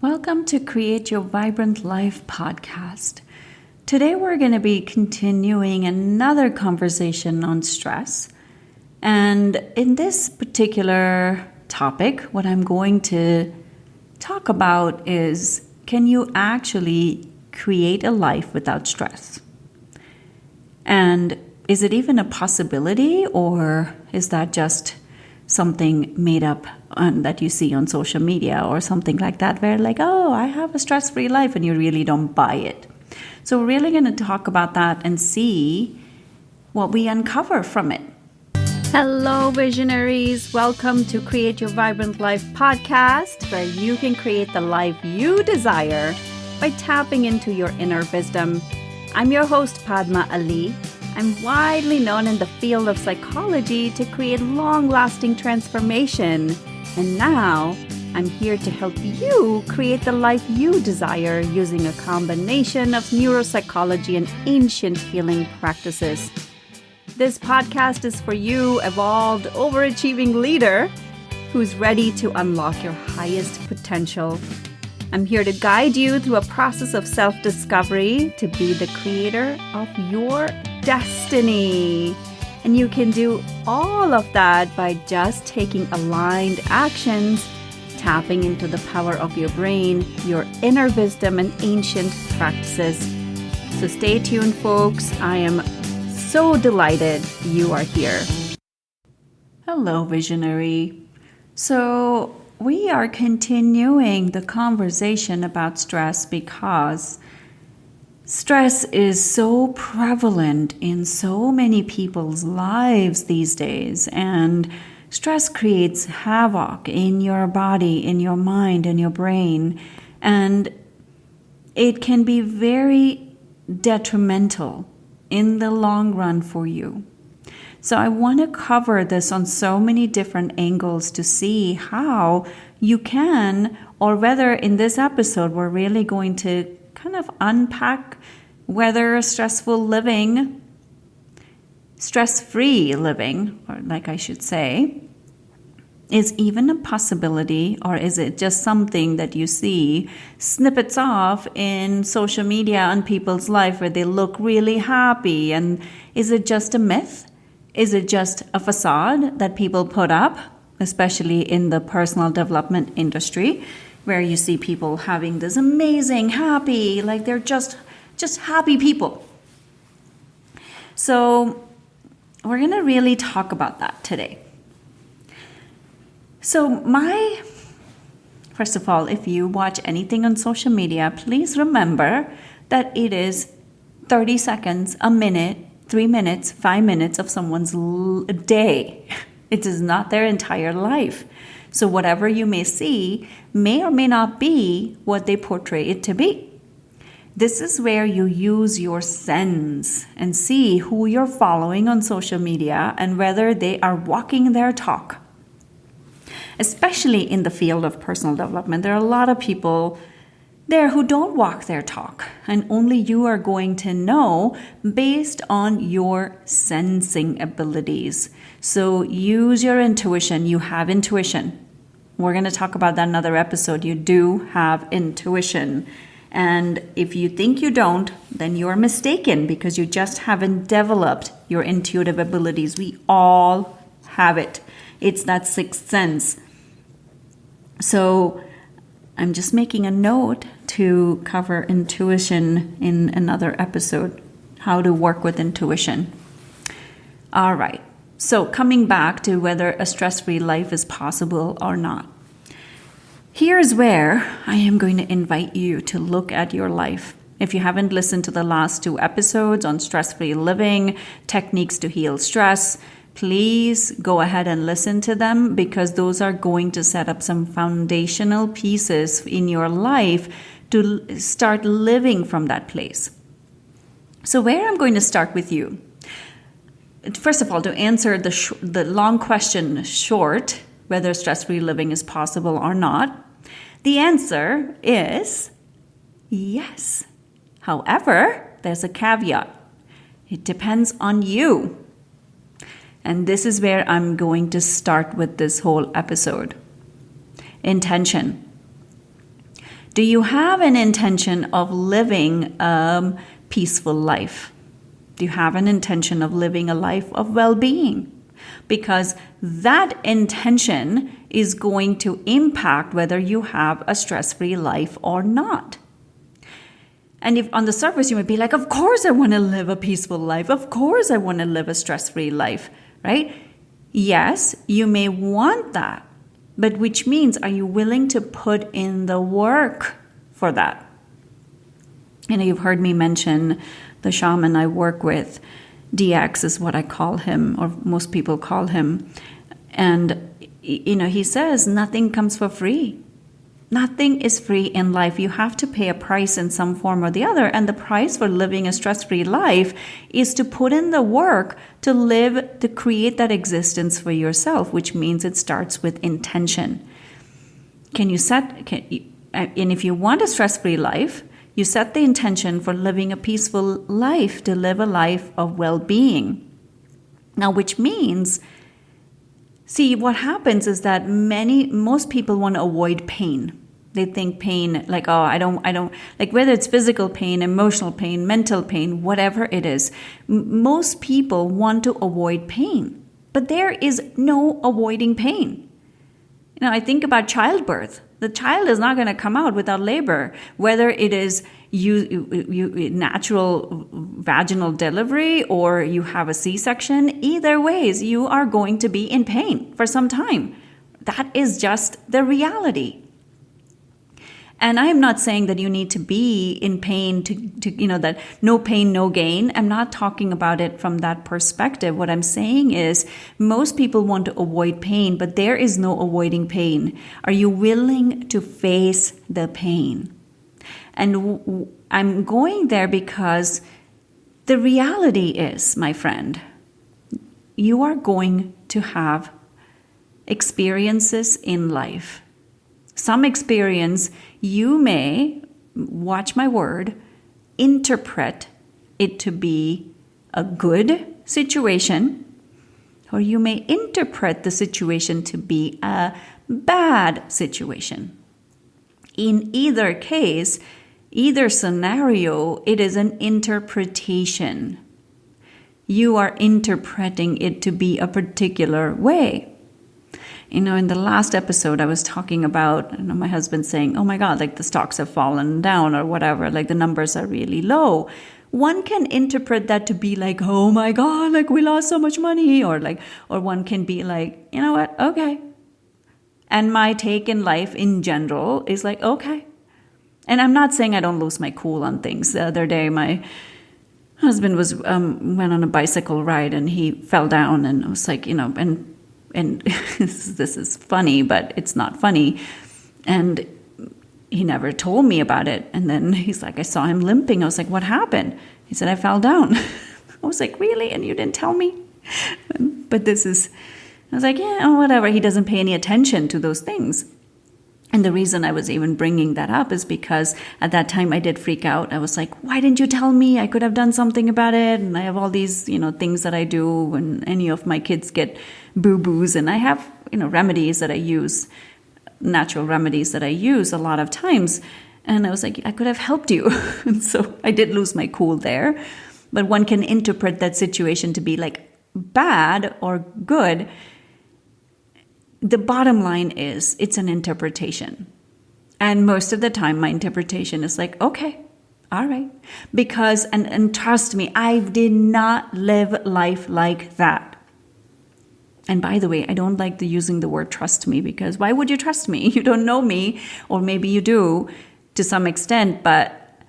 Welcome to Create Your Vibrant Life podcast. Today we're going to be continuing another conversation on stress. And in this particular topic, what I'm going to talk about is, can you actually create a life without stress? And is it even a possibility, or is that just something made up that you see on social media or something like that, where like, oh, I have a stress-free life, and you really don't buy it? So we're really going to talk about that and see what we uncover from it. Hello, visionaries. Welcome to Create Your Vibrant Life podcast, where you can create the life you desire by tapping into your inner wisdom. I'm your host, Padma Ali. I'm widely known in the field of psychology to create long-lasting transformation. And now, I'm here to help you create the life you desire using a combination of neuropsychology and ancient healing practices. This podcast is for you, evolved, overachieving leader who's ready to unlock your highest potential. I'm here to guide you through a process of self-discovery to be the creator of your destiny. And you can do all of that by just taking aligned actions, tapping into the power of your brain, your inner wisdom, and ancient practices. So stay tuned, folks. I am so delighted you are here. Hello, visionary. So we are continuing the conversation about stress because stress is so prevalent in so many people's lives these days, and stress creates havoc in your body, in your mind, in your brain, and it can be very detrimental in the long run for you. So I want to cover this on so many different angles to see how you can, or whether in this episode we're really going to kind of unpack whether stress-free living, or like I should say, is even a possibility, or is it just something that you see snippets of in social media on people's life where they look really happy? And is it just a myth? Is it just a facade that people put up, especially in the personal development industry, where you see people having this amazing, happy, like they're just happy people? So we're going to really talk about that today. So first of all, if you watch anything on social media, please remember that it is 30 seconds, a minute, 3 minutes, 5 minutes of someone's day. It is not their entire life. So whatever you may see may or may not be what they portray it to be. This is where you use your sense and see who you're following on social media and whether they are walking their talk. Especially in the field of personal development, there are a lot of people there who don't walk their talk, and only you are going to know based on your sensing abilities. So use your intuition. You have intuition. We're going to talk about that in another episode. You do have intuition. And if you think you don't, then you're mistaken, because you just haven't developed your intuitive abilities. We all have it. It's that sixth sense. So I'm just making a note to cover intuition in another episode, how to work with intuition. All right. So coming back to whether a stress-free life is possible or not. Here's where I am going to invite you to look at your life. If you haven't listened to the last 2 episodes on stress-free living, techniques to heal stress, please go ahead and listen to them, because those are going to set up some foundational pieces in your life to start living from that place. So where I'm going to start with you. First of all, to answer the long question short, whether stress-free living is possible or not, the answer is yes. However, there's a caveat. It depends on you. And this is where I'm going to start with this whole episode. Intention. Do you have an intention of living a peaceful life? Do you have an intention of living a life of well-being? Because that intention is going to impact whether you have a stress-free life or not. And if on the surface you might be like, of course I want to live a peaceful life. Of course I want to live a stress-free life, right? Yes, you may want that. But which means, are you willing to put in the work for that? You know, you've heard me mention the shaman I work with. DX is what I call him, or most people call him. And, you know, he says nothing comes for free. Nothing is free in life. You have to pay a price in some form or the other. And the price for living a stress-free life is to put in the work to live, to create that existence for yourself, which means it starts with intention. And if you want a stress-free life, you set the intention for living a peaceful life, to live a life of well-being. Now, which means, see, what happens is that most people want to avoid pain. They think pain, like, oh, I don't, like whether it's physical pain, emotional pain, mental pain, whatever it is. Most people want to avoid pain, but there is no avoiding pain. You know, I think about childbirth. The child is not going to come out without labor, whether it is natural vaginal delivery or you have a C-section. Either ways, you are going to be in pain for some time. That is just the reality. And I am not saying that you need to be in pain to that no pain, no gain. I'm not talking about it from that perspective. What I'm saying is most people want to avoid pain, but there is no avoiding pain. Are you willing to face the pain? And I'm going there because the reality is, my friend, you are going to have experiences in life. Some experience you may, watch my word, interpret it to be a good situation, or you may interpret the situation to be a bad situation. In either case, either scenario, it is an interpretation. You are interpreting it to be a particular way. You know, in the last episode, I was talking about, my husband saying, oh my God, like the stocks have fallen down or whatever, like the numbers are really low. One can interpret that to be like, oh my God, like we lost so much money, or one can be like, you know what, okay. And my take in life in general is like, okay. And I'm not saying I don't lose my cool on things. The other day, my husband went on a bicycle ride and he fell down, and I was like, and this is funny, but it's not funny. And he never told me about it. And then he's like, I saw him limping. I was like, what happened? He said, I fell down. I was like, really? And you didn't tell me? But I was like, yeah, whatever. He doesn't pay any attention to those things. And the reason I was even bringing that up is because at that time I did freak out. I was like, why didn't you tell me? I could have done something about it. And I have all these, things that I do when any of my kids get boo-boos. And I have, remedies that I use, natural remedies that I use a lot of times. And I was like, I could have helped you. And so I did lose my cool there. But one can interpret that situation to be like bad or good. The bottom line is it's an interpretation. And most of the time my interpretation is like, okay, all right. Because, and trust me, I did not live life like that. And by the way, I don't like using the word trust me, because why would you trust me? You don't know me, or maybe you do to some extent, but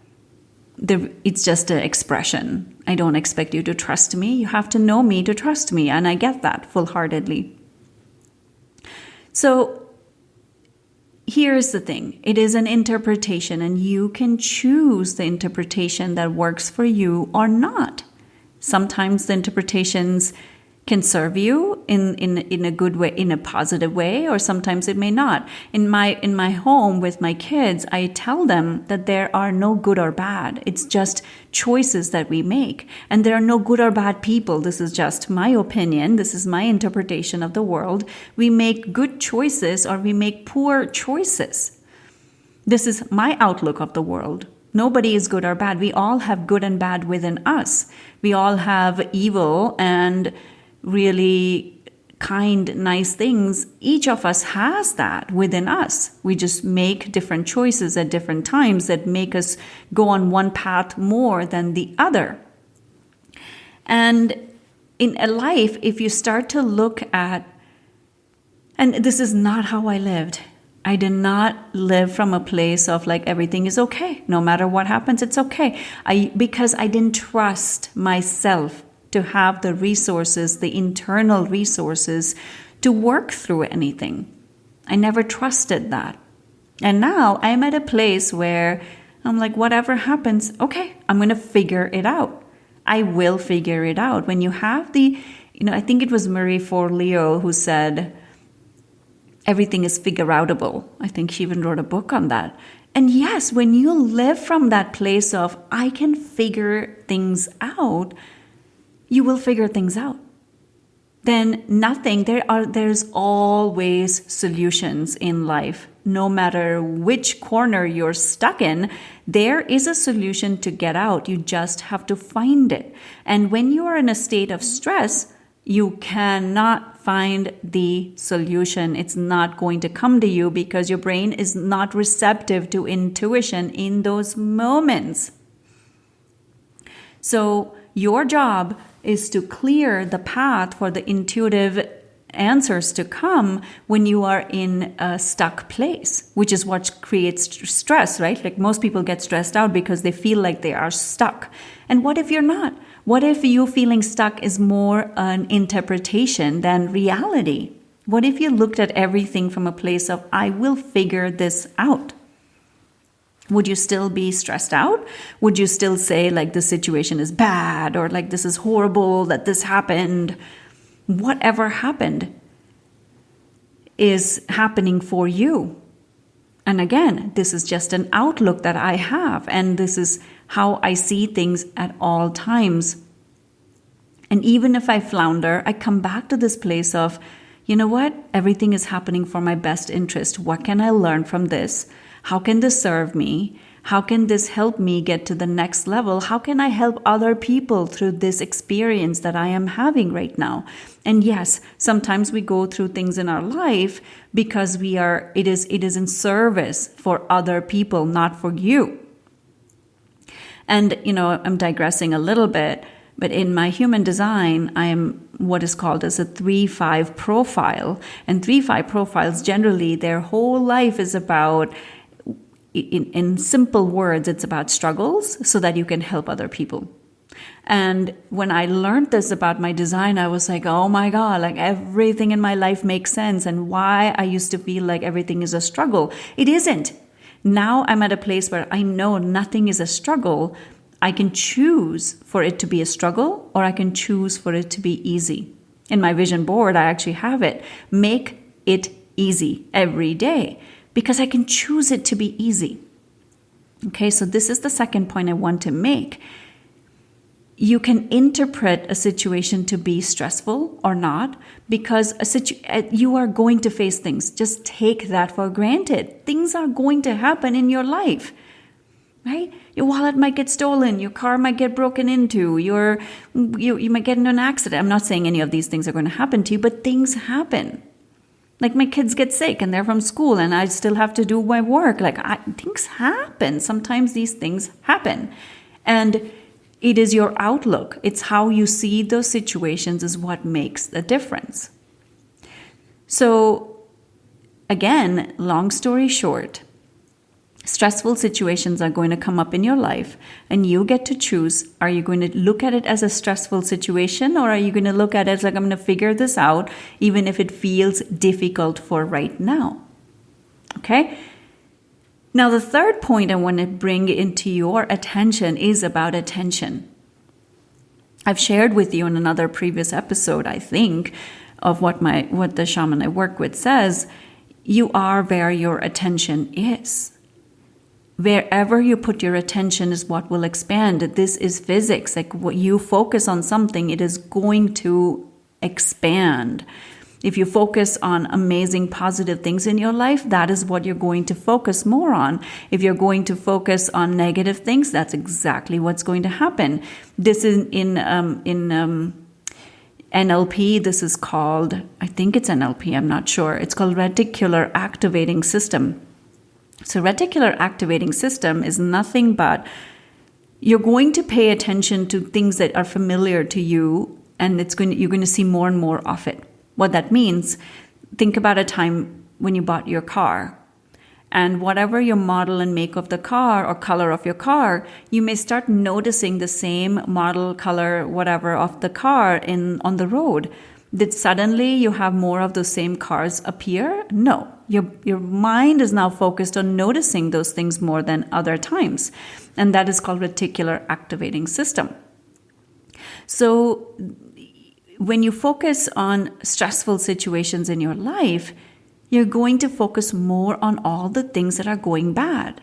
it's just an expression. I don't expect you to trust me. You have to know me to trust me. And I get that full-heartedly. So here's the thing. It is an interpretation, and you can choose the interpretation that works for you or not. Sometimes the interpretations can serve you in a good way, in a positive way, or sometimes it may not. In my home with my kids, I tell them that there are no good or bad. It's just choices that we make. And there are no good or bad people. This is just my opinion. This is my interpretation of the world. We make good choices or we make poor choices. This is my outlook of the world. Nobody is good or bad. We all have good and bad within us. We all have evil and really kind, nice things. Each of us has that within us. We just make different choices at different times that make us go on one path more than the other. And in a life, if you start to look at, and this is not how I lived. I did not live from a place of like everything is okay. No matter what happens, it's okay. Because I didn't trust myself to have the resources, the internal resources to work through anything. I never trusted that. And now I'm at a place where I'm like, whatever happens, okay, I'm going to figure it out. I will figure it out. When you have I think it was Marie Forleo who said, everything is figure-outable. I think she even wrote a book on that. And yes, when you live from that place of, I can figure things out, you will figure things out. Then there's always solutions in life. No matter which corner you're stuck in, there is a solution to get out. You just have to find it. And when you are in a state of stress, you cannot find the solution. It's not going to come to you because your brain is not receptive to intuition in those moments. So your job is to clear the path for the intuitive answers to come when you are in a stuck place, which is what creates stress, right? Like most people get stressed out because they feel like they are stuck. And what if you're not? What if you feeling stuck is more an interpretation than reality? What if you looked at everything from a place of, I will figure this out? Would you still be stressed out? Would you still say like the situation is bad or like this is horrible that this happened? Whatever happened is happening for you. And again, this is just an outlook that I have, and this is how I see things at all times. And even if I flounder, I come back to this place of, you know what? Everything is happening for my best interest. What can I learn from this? How can this serve me? How can this help me get to the next level? How can I help other people through this experience that I am having right now? And yes, sometimes we go through things in our life because it is in service for other people, not for you. And, I'm digressing a little bit, but in my human design, I am what is called as a 3-5 profile. And 3-5 profiles, generally, their whole life is about, in simple words, it's about struggles so that you can help other people. And when I learned this about my design, I was like, oh my God, like everything in my life makes sense. And why I used to feel like everything is a struggle. It isn't. Now I'm at a place where I know nothing is a struggle. I can choose for it to be a struggle, or I can choose for it to be easy. In my vision board, I actually have it. Make it easy every day, because I can choose it to be easy. Okay, so this is the second point I want to make. You can interpret a situation to be stressful or not, because you are going to face things. Just take that for granted. Things are going to happen in your life, right? Your wallet might get stolen. Your car might get broken into. You might get into an accident. I'm not saying any of these things are going to happen to you, but things happen. Like my kids get sick and they're from school and I still have to do my work. Things happen. Sometimes these things happen. And it is your outlook. It's how you see those situations is what makes the difference. So again, long story short, stressful situations are going to come up in your life and you get to choose. Are you going to look at it as a stressful situation, or are you going to look at it like I'm going to figure this out even if it feels difficult for right now? Okay? Now, the third point I want to bring into your attention is about attention. I've shared with you in another previous episode, I think, of what the shaman I work with says. You are where your attention is. Wherever you put your attention is what will expand. This is physics. Like what you focus on something, it is going to expand. If you focus on amazing positive things in your life, that is what you're going to focus more on. If you're going to focus on negative things, that's exactly what's going to happen. This is in NLP, this is called, I think it's NLP, I'm not sure. It's called reticular activating system. So reticular activating system is nothing but you're going to pay attention to things that are familiar to you, and you're going to see more and more of it. What that means, think about a time when you bought your car. And whatever your model and make of the car or color of your car, you may start noticing the same model, color, whatever of the car on the road. Did suddenly you have more of those same cars appear? No. Your mind is now focused on noticing those things more than other times. And that is called reticular activating system. So when you focus on stressful situations in your life, you're going to focus more on all the things that are going bad.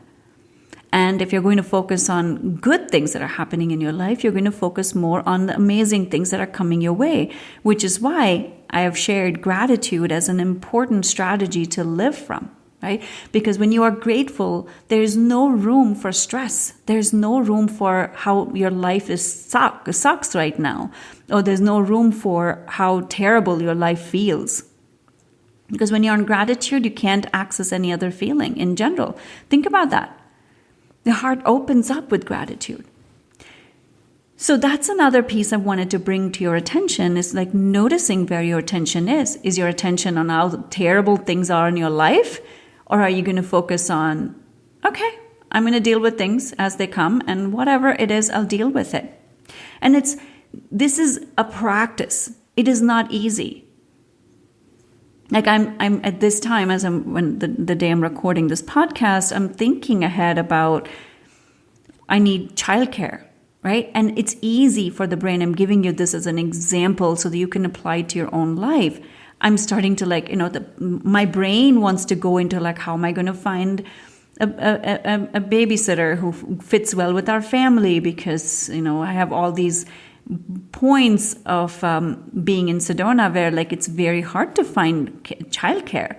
And if you're going to focus on good things that are happening in your life, you're going to focus more on the amazing things that are coming your way, which is why I have shared gratitude as an important strategy to live from, right? Because when you are grateful, there's no room for stress. There's no room for how your life sucks right now, or there's no room for how terrible your life feels. Because when you're in gratitude, you can't access any other feeling in general. Think about that. The heart opens up with gratitude. So that's another piece I wanted to bring to your attention, is like noticing where your attention is. Is your attention on how terrible things are in your life? Or are you going to focus on, okay, I'm going to deal with things as they come, and whatever it is, I'll deal with it. And this is a practice. It is not easy. Like I'm at this time, when the day I'm recording this podcast, I'm thinking ahead about I need childcare, right? And it's easy for the brain. I'm giving you this as an example so that you can apply it to your own life. I'm starting to my brain wants to go into how am I going to find a babysitter who fits well with our family, because I have all these points of being in Sedona where it's very hard to find childcare.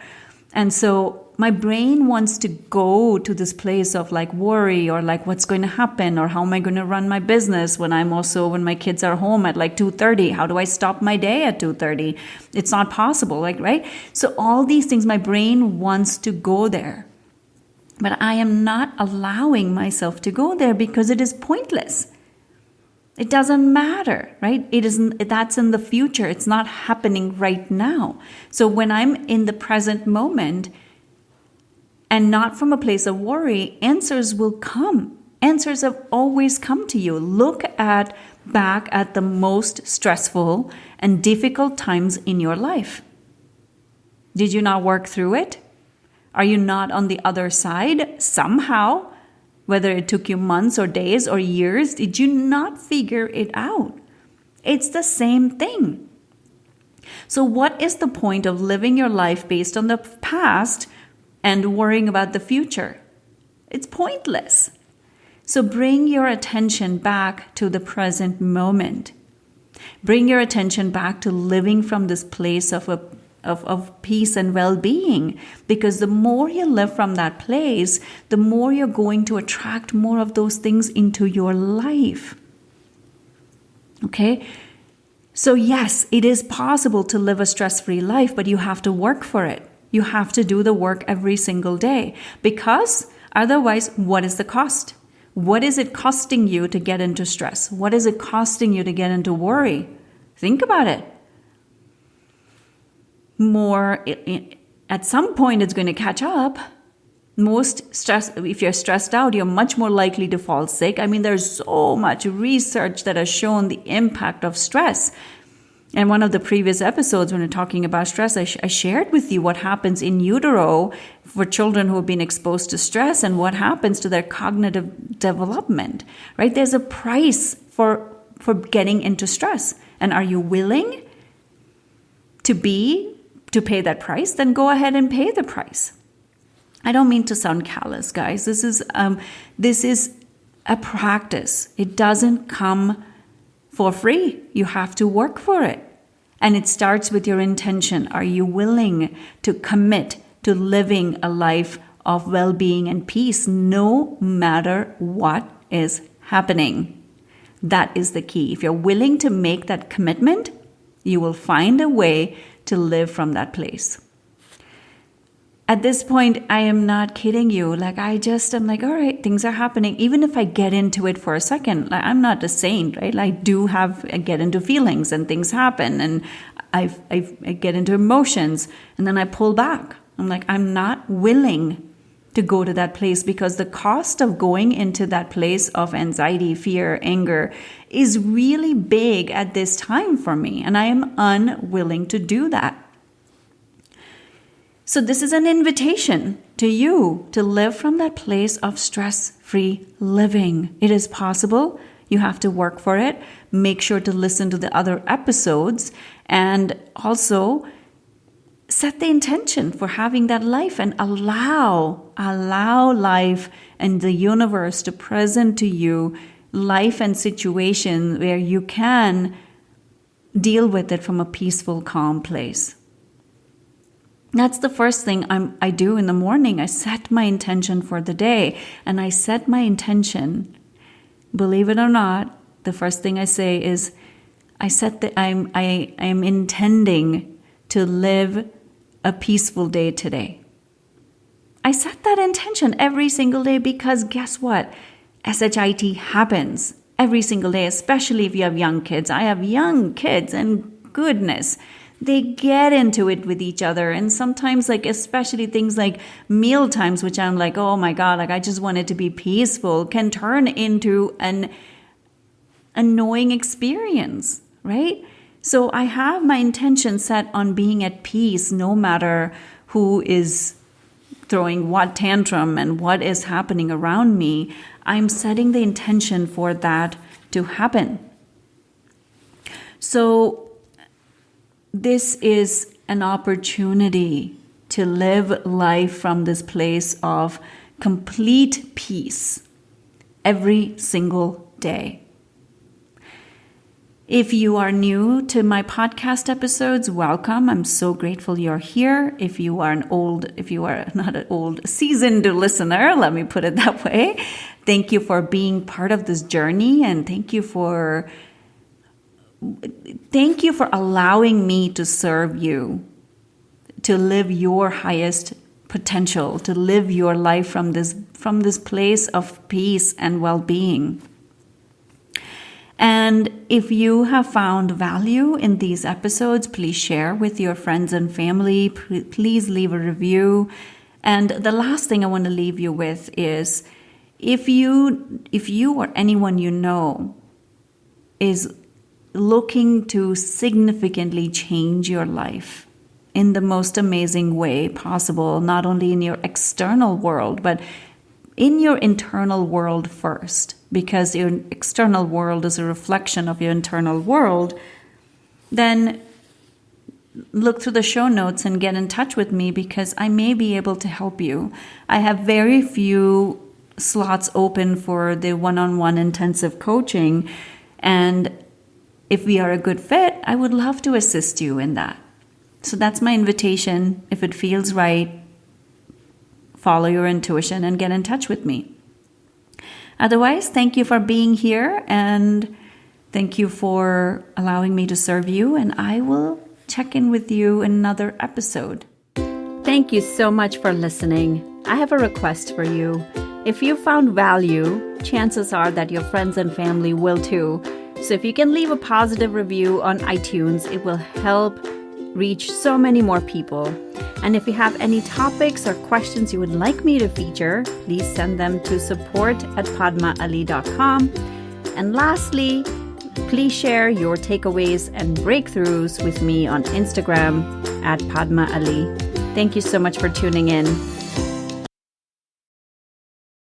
And so my brain wants to go to this place of worry, or what's going to happen, or how am I going to run my business when my kids are home at 2:30? How do I stop my day at 2:30? It's not possible, right? So all these things, my brain wants to go there. But I am not allowing myself to go there because it is pointless. It doesn't matter, right? That's in the future. It's not happening right now. So when I'm in the present moment and not from a place of worry, answers will come. Answers have always come to you. Look back at the most stressful and difficult times in your life. Did you not work through it? Are you not on the other side somehow? Whether it took you months or days or years, did you not figure it out? It's the same thing. So what is the point of living your life based on the past and worrying about the future? It's pointless. So bring your attention back to the present moment. Bring your attention back to living from this place of peace and well-being, because the more you live from that place, the more you're going to attract more of those things into your life. Okay? So yes, it is possible to live a stress-free life, but you have to work for it. You have to do the work every single day, because otherwise, what is the cost? What is it costing you to get into stress? What is it costing you to get into worry? Think about it. At some point it's going to catch up. Most stress, if you're stressed out, you're much more likely to fall sick. There's so much research that has shown the impact of stress. And one of the previous episodes, when we're talking about stress, I shared with you what happens in utero for children who have been exposed to stress and what happens to their cognitive development, right? There's a price for getting into stress. And are you willing to pay that price? Then go ahead and pay the price. I don't mean to sound callous, guys. This is a practice. It doesn't come for free. You have to work for it. And it starts with your intention. Are you willing to commit to living a life of well-being and peace no matter what is happening? That is the key. If you're willing to make that commitment, you will find a way to live from that place. At this point, I am not kidding you. I'm like, all right, things are happening. Even if I get into it for a second, I'm not a saint, right? I get into feelings and things happen, and I get into emotions, and then I pull back. I'm like, I'm not willing to go to that place, because the cost of going into that place of anxiety, fear, anger is really big at this time for me, and I am unwilling to do that. So this is an invitation to you to live from that place of stress-free living. It is possible. You have to work for it. Make sure to listen to the other episodes, and also set the intention for having that life, and allow life and the universe to present to you life and situation where you can deal with it from a peaceful, calm place. That's the first thing I do in the morning. I set my intention for the day, and I set my intention. Believe it or not, the first thing I say is, I am intending to live a peaceful day today. I set that intention every single day, because guess what? SHIT happens every single day, especially if you have young kids. I have young kids, and goodness, they get into it with each other. And sometimes, especially things like meal times, which I'm like, oh my God, I just want it to be peaceful, can turn into an annoying experience, right? So I have my intention set on being at peace no matter who is throwing what tantrum and what is happening around me. I'm setting the intention for that to happen. So this is an opportunity to live life from this place of complete peace every single day. If you are new to my podcast episodes, welcome. I'm so grateful you're here. If you are not an old, seasoned listener, let me put it that way, thank you for being part of this journey, and thank you for allowing me to serve you, to live your highest potential, to live your life from this place of peace and well-being. And if you have found value in these episodes, please share with your friends and family. Please leave a review. And the last thing I want to leave you with is, if you or anyone you know is looking to significantly change your life in the most amazing way possible, not only in your external world, but in your internal world first, because your external world is a reflection of your internal world, then look through the show notes and get in touch with me, because I may be able to help you. I have very few slots open for the one-on-one intensive coaching, and if we are a good fit, I would love to assist you in that. So that's my invitation. If it feels right, follow your intuition and get in touch with me. Otherwise, thank you for being here, and thank you for allowing me to serve you, and I will check in with you in another episode. Thank you so much for listening. I have a request for you. If you found value, chances are that your friends and family will too. So if you can leave a positive review on iTunes, it will help reach so many more people. And if you have any topics or questions you would like me to feature, please send them to support@padmaali.com. And lastly, please share your takeaways and breakthroughs with me on Instagram @Padma Ali. Thank you so much for tuning in.